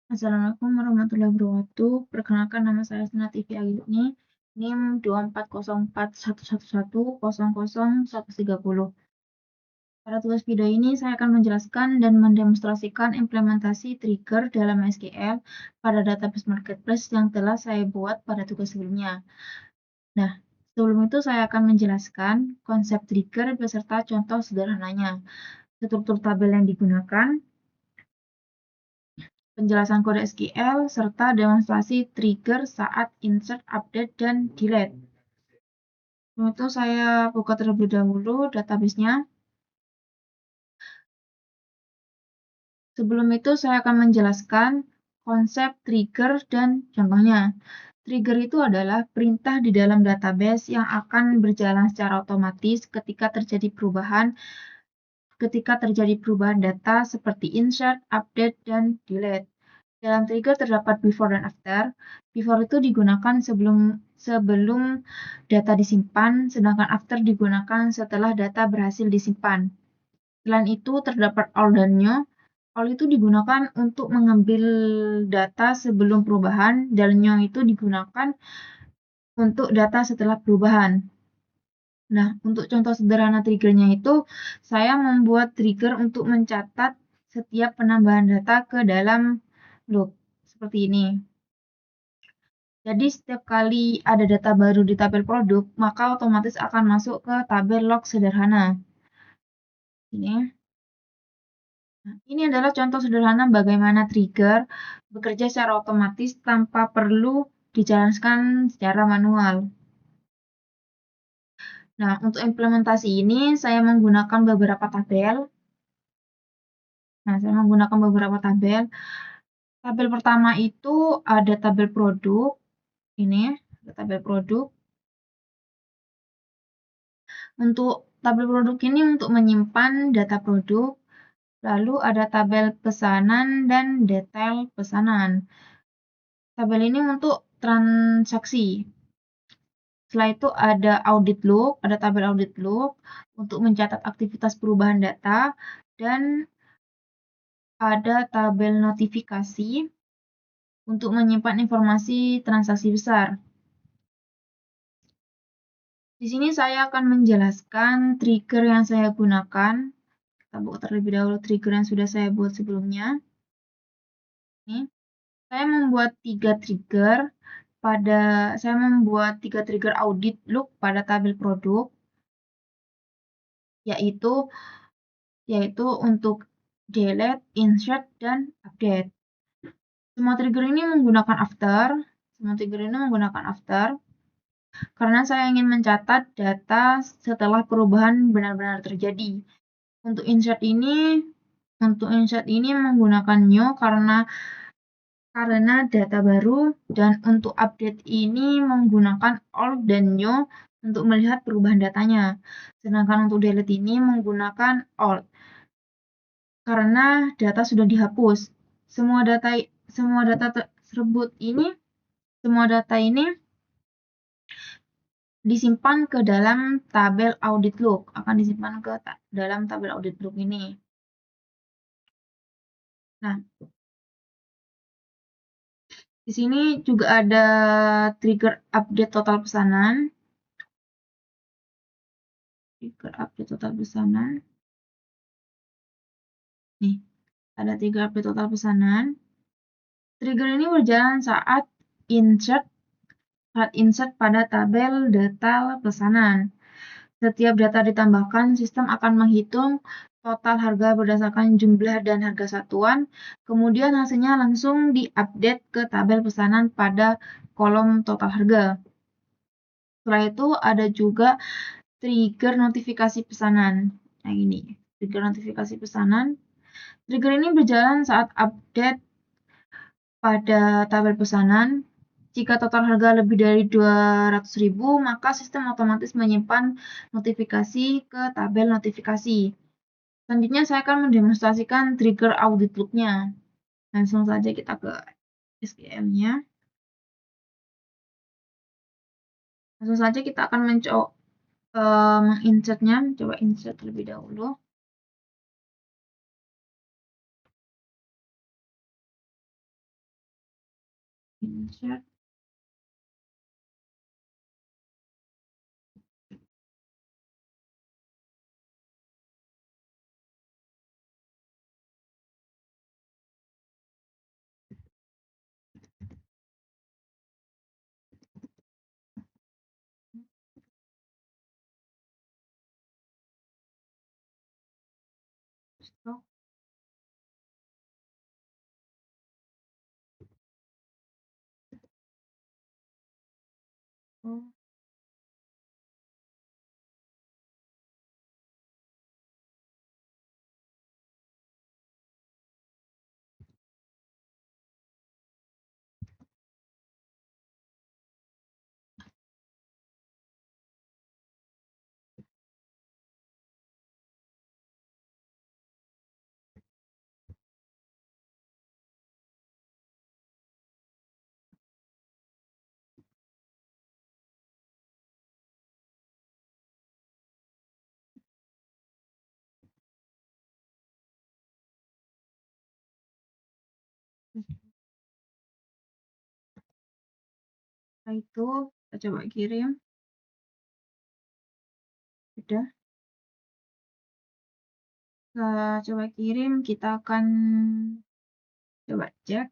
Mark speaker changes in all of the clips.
Speaker 1: Assalamualaikum warahmatullahi wabarakatuh. Perkenalkan, nama saya Senativi Ayuni, NIM 2404111000130. Pada tugas video ini, saya akan menjelaskan dan mendemonstrasikan implementasi trigger dalam SQL pada database marketplace yang telah saya buat pada tugas sebelumnya. Nah, sebelum itu saya akan menjelaskan konsep trigger beserta contoh sederhananya, struktur tabel yang digunakan, penjelasan kode SQL, serta demonstrasi trigger saat insert, update, dan delete. Sebelum itu saya buka terlebih dahulu database-nya. Sebelum itu saya akan menjelaskan konsep trigger dan contohnya. Trigger itu adalah perintah di dalam database yang akan berjalan secara otomatis ketika terjadi perubahan data seperti insert, update, dan delete. Dalam trigger terdapat before dan after. Before itu digunakan sebelum data disimpan, sedangkan after digunakan setelah data berhasil disimpan. Selain itu terdapat all dan new. All itu digunakan untuk mengambil data sebelum perubahan, dan new itu digunakan untuk data setelah perubahan. Nah, untuk contoh sederhana triggernya itu, saya membuat trigger untuk mencatat setiap penambahan data ke dalam loop, seperti ini. Jadi, setiap kali ada data baru di tabel produk, maka otomatis akan masuk ke tabel log sederhana. Ini. Nah, ini adalah contoh sederhana bagaimana trigger bekerja secara otomatis tanpa perlu dijalankan secara manual. Nah, untuk implementasi ini, saya menggunakan beberapa tabel. Tabel pertama itu ada tabel produk. Ini, ada tabel produk. Untuk tabel produk ini untuk menyimpan data produk. Lalu ada tabel pesanan dan detail pesanan. Tabel ini untuk transaksi. Setelah itu ada audit loop, ada tabel audit loop untuk mencatat aktivitas perubahan data, dan ada tabel notifikasi untuk menyimpan informasi transaksi besar. Di sini saya akan menjelaskan trigger yang saya gunakan. Kita buka terlebih dahulu trigger yang sudah saya buat sebelumnya. Ini, saya membuat 3 trigger audit loop pada tabel produk, yaitu untuk delete, insert, dan update. Semua trigger ini menggunakan after, karena saya ingin mencatat data setelah perubahan benar-benar terjadi. Untuk insert ini menggunakan new karena data baru, dan untuk update ini menggunakan all dan new untuk melihat perubahan datanya. Sedangkan untuk delete ini menggunakan all karena data sudah dihapus. Semua data ini disimpan ke dalam tabel audit loop, dalam tabel audit loop ini. Nah, di sini juga ada trigger update total pesanan. Nih, ada trigger update total pesanan. Trigger ini berjalan saat insert pada tabel data pesanan. Setiap data ditambahkan, sistem akan menghitung total harga berdasarkan jumlah dan harga satuan, kemudian hasilnya langsung diupdate ke tabel pesanan pada kolom total harga. Setelah itu ada juga trigger notifikasi pesanan. Nah, ini trigger notifikasi pesanan. Trigger ini berjalan saat update pada tabel pesanan. Jika total harga lebih dari 200.000, maka sistem otomatis menyimpan notifikasi ke tabel notifikasi. Selanjutnya saya akan mendemonstrasikan trigger audit loop-nya. Langsung saja kita ke SQL-nya. Langsung saja kita akan mencoba menginsert-nya. Coba insert terlebih dahulu. insert stock. Oh, setelah itu kita coba kirim. Udah. Kita coba kirim, kita akan coba cek.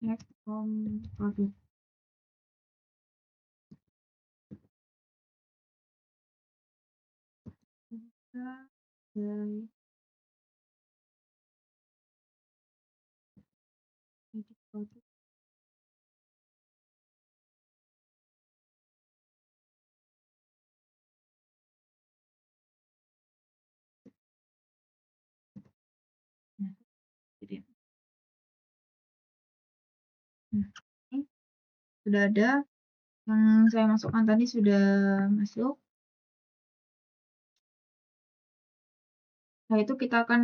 Speaker 1: Cek produk. Kita dari edit produk. Nah, kirim. Nah, ini sudah ada. Yang saya masukkan tadi sudah masuk. Nah, itu kita akan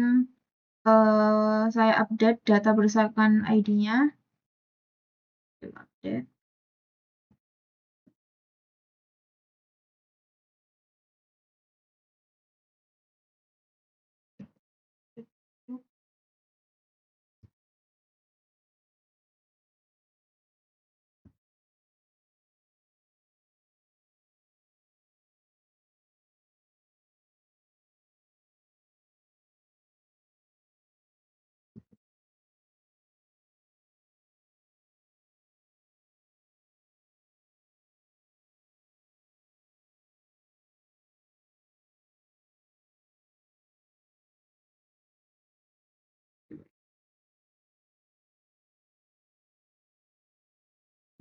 Speaker 1: saya update data berdasarkan ID-nya. Update.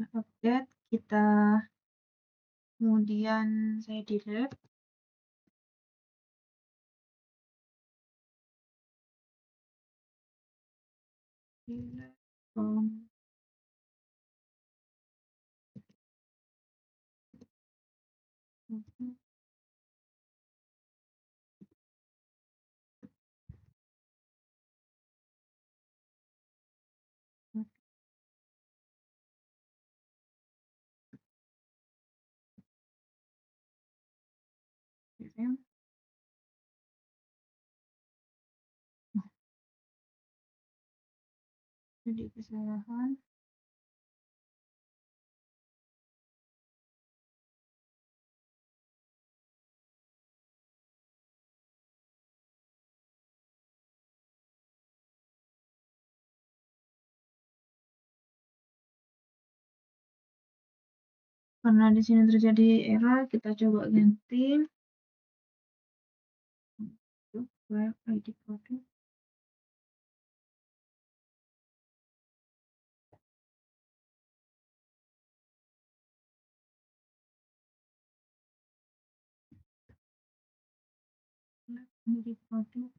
Speaker 1: Nah, update, kita kemudian saya delete. Delete from kirim. Jadi kesalahan. Karena di sini terjadi error, kita coba ganti. Web ID produk. ID produk.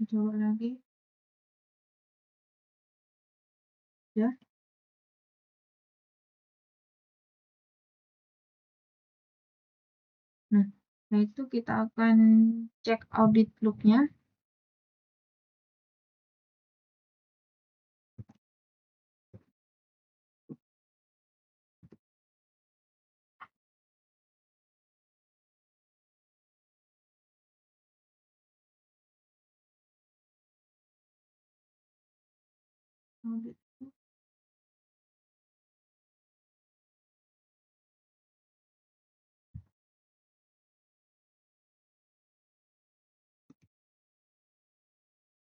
Speaker 1: Coba lagi. Ya. Nah, setelah itu kita akan cek audit look-nya. Audit look.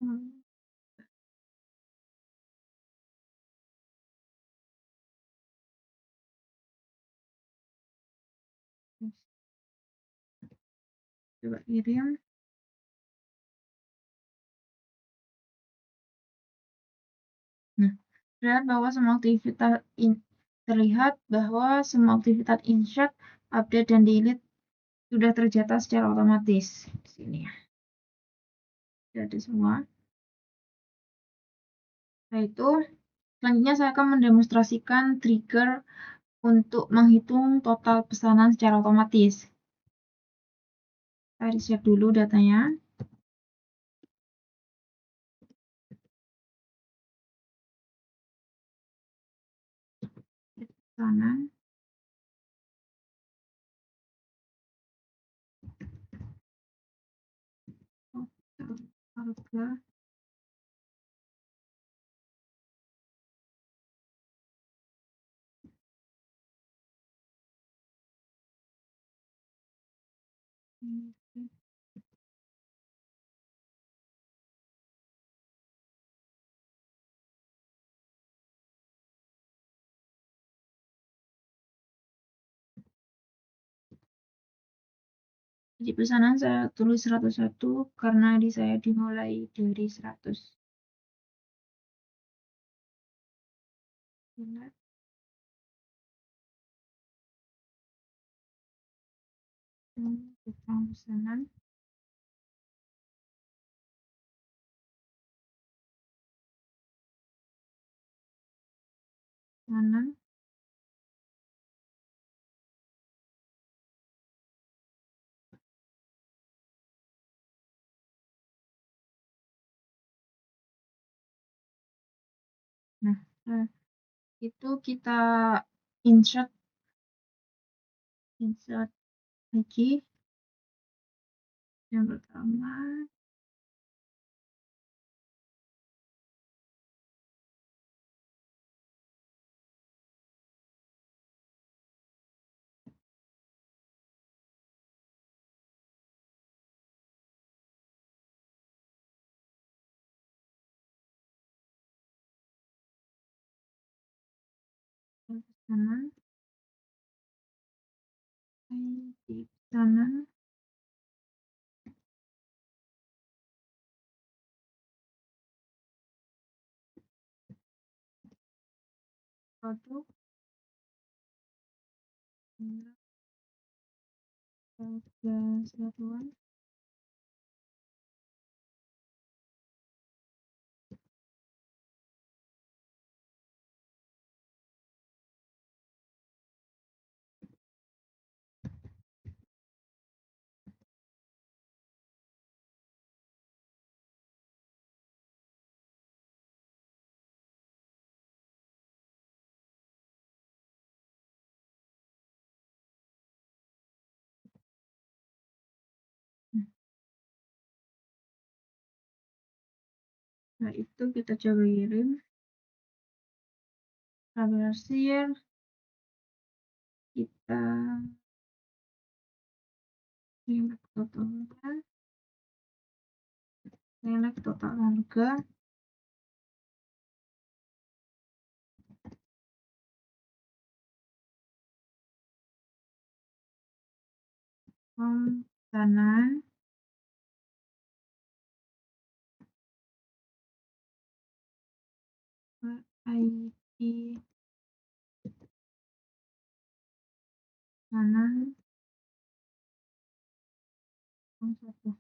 Speaker 1: Hmm. Coba kirim. Nah, terlihat bahwa semua aktivitas insert, update, dan delete sudah tercatat secara otomatis. Di sini ya. Sudah ada semua. Setelah itu, selanjutnya saya akan mendemonstrasikan trigger untuk menghitung total pesanan secara otomatis. Kita reset dulu datanya. Pesanan. Harga. Di pesanan saya tulis 101 karena di saya dimulai dari 100. Benar. Pesanan. Pesanan. Nah, itu kita insert lagi. Yang pertama, pesanan, di pesanan, produk, harga satuan, nah, itu kita coba kirim. Traversier, kita select totalnya, select total harga, kanan, ID kanan, 1.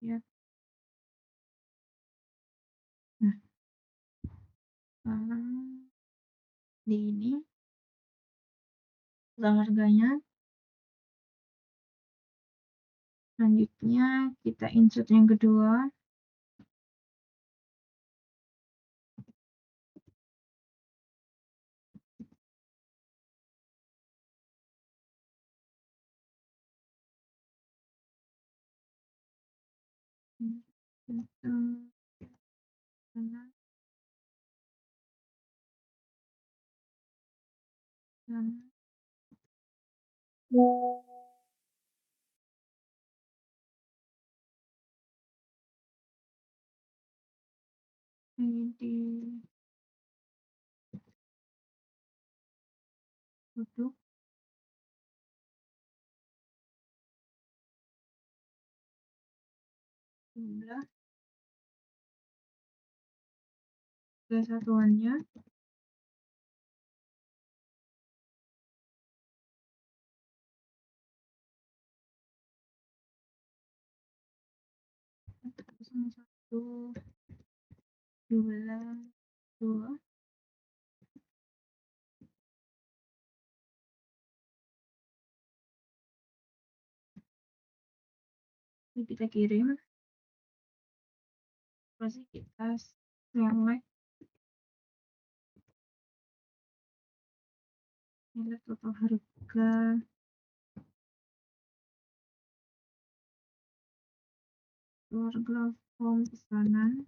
Speaker 1: ya. Nah, di ini total harganya. Selanjutnya kita insert yang kedua. Ini di duduk. Jumlah satuannya. Satu, 12, 2. Ini kita kirim. Terus kita select. Ini total harga. Keluarga form pesanan.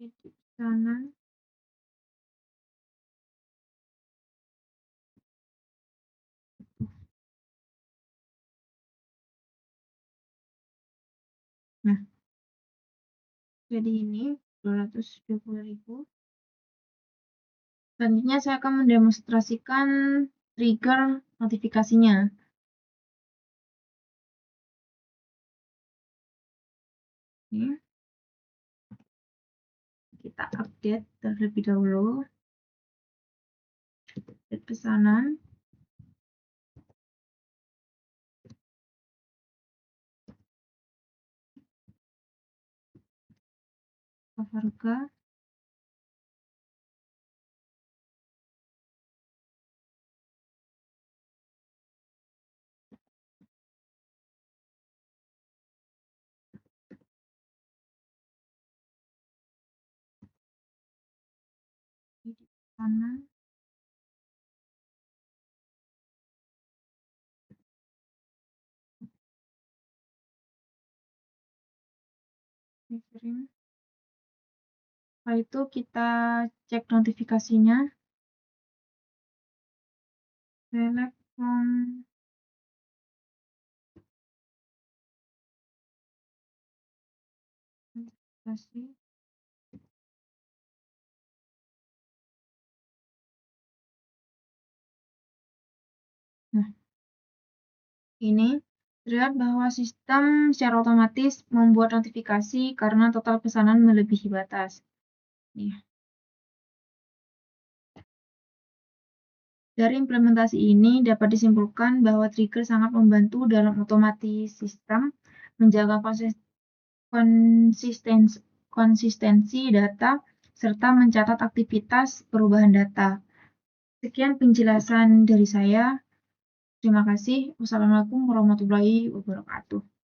Speaker 1: Ini pesanan. Nah, jadi ini 220.000. Selanjutnya saya akan mendemonstrasikan trigger notifikasinya. Ini. Kita update terlebih dahulu. Update pesanan. Harga. Di sana. Kirim. Setelah itu kita cek notifikasinya. Select from notifikasi. Nah, ini terlihat bahwa sistem secara otomatis membuat notifikasi karena total pesanan melebihi batas. Nih. Dari implementasi ini dapat disimpulkan bahwa trigger sangat membantu dalam otomatis sistem, menjaga konsistensi data, serta mencatat aktivitas perubahan data. Sekian penjelasan dari saya. Terima kasih. Wassalamualaikum warahmatullahi wabarakatuh.